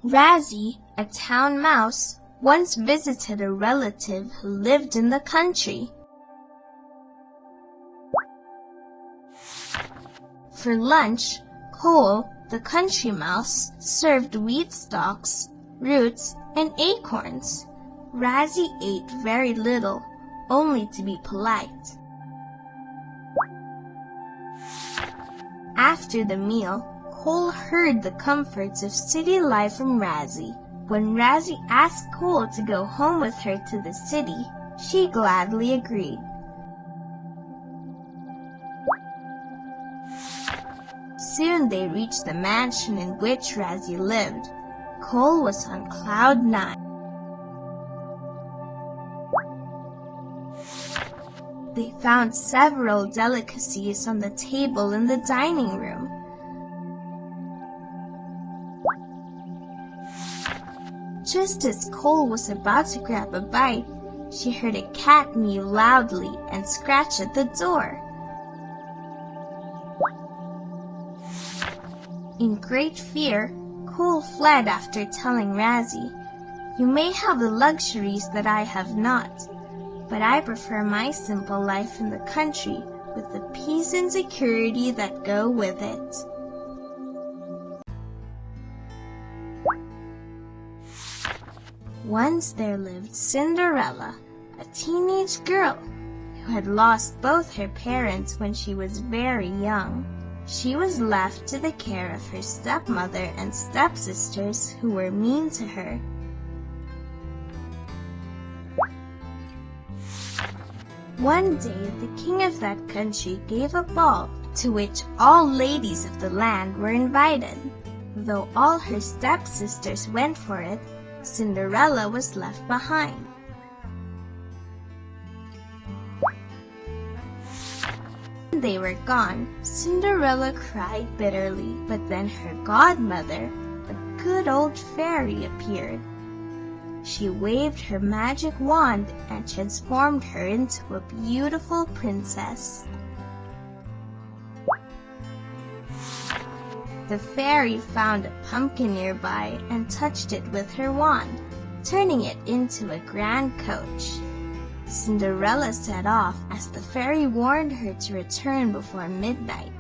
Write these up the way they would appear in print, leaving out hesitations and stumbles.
Razzie, a town mouse, once visited a relative who lived in the country. For lunch, Cole, the country mouse, served wheat stalks, roots, and acorns. Razzie ate very little, only to be polite. After the meal, Cole heard the comforts of city life from Razzie. When Razzie asked Cole to go home with her to the city, she gladly agreed. Soon they reached the mansion in which Razzie lived. Cole was on cloud 9. They found several delicacies on the table in the dining room. Just as Cole was about to grab a bite, she heard a cat mew loudly and scratch at the door. In great fear, Cole fled after telling Razzie, "You may have the luxuries that I have not, but I prefer my simple life in the country with the peace and security that go with it." Once there lived Cinderella, a teenage girl who had lost both her parents when she was very young. She was left to the care of her stepmother and stepsisters who were mean to her. One day, the king of that country gave a ball to which all ladies of the land were invited. Though all her stepsisters went for it, Cinderella was left behind. When they were gone, Cinderella cried bitterly, but then her godmother, a good old fairy, appeared. She waved her magic wand and transformed her into a beautiful princess. The fairy found a pumpkin nearby and touched it with her wand, turning it into a grand coach. Cinderella set off as the fairy warned her to return before midnight,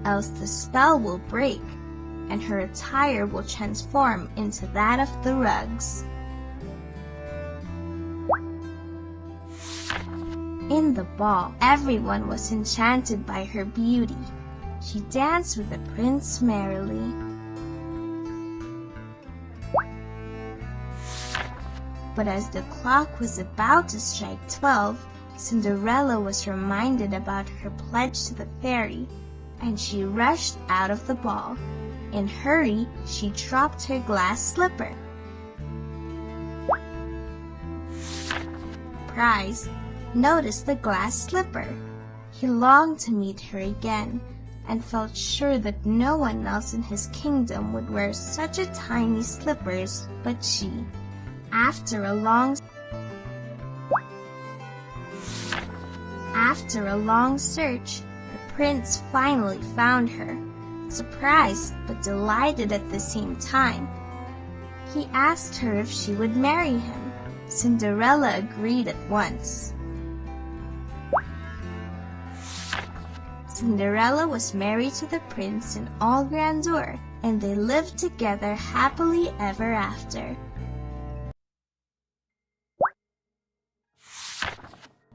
else the spell will break and her attire will transform into that of the rugs. In the ball, everyone was enchanted by her beauty. She danced with the prince merrily. But as the clock was about to strike 12, Cinderella was reminded about her pledge to the fairy, and she rushed out of the ball. In a hurry, she dropped her glass slipper. Prize noticed the glass slipper. He longed to meet her again, and felt sure that no one else in his kingdom would wear such a tiny slippers but she. After a long search, the prince finally found her, surprised but delighted at the same time. He asked her if she would marry him. Cinderella agreed at once. Cinderella was married to the prince in all grandeur, and they lived together happily ever after.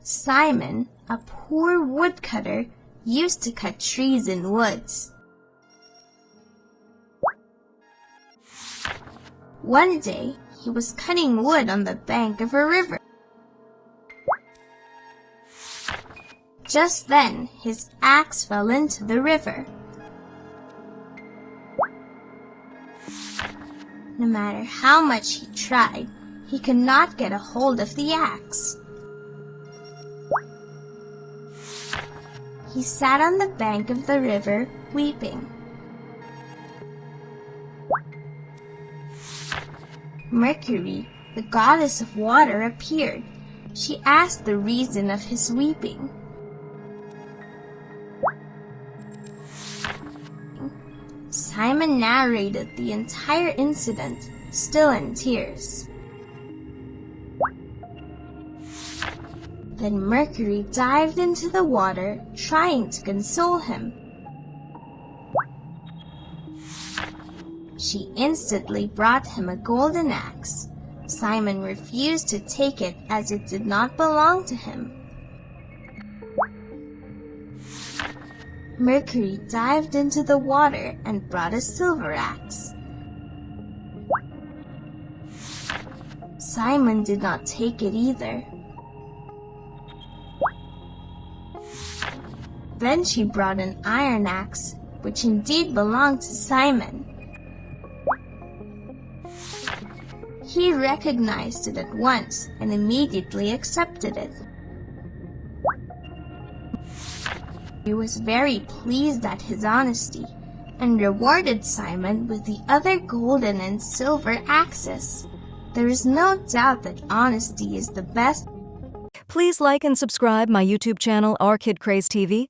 Simon, a poor woodcutter, used to cut trees in woods. One day, he was cutting wood on the bank of a river. Just then, his axe fell into the river. No matter how much he tried, he could not get a hold of the axe. He sat on the bank of the river, weeping. Mercury, the goddess of water, appeared. She asked the reason of his weeping. Simon narrated the entire incident, still in tears. Then Mercury dived into the water, trying to console him. She instantly brought him a golden axe. Simon refused to take it as it did not belong to him. Mercury dived into the water and brought a silver axe. Simon did not take it either. Then she brought an iron axe, which indeed belonged to Simon. He recognized it at once and immediately accepted it. He was very pleased at his honesty and rewarded Simon with the other golden and silver axes. There is no doubt that honesty is the best. Please like and subscribe my YouTube channel, KidCraze-TV.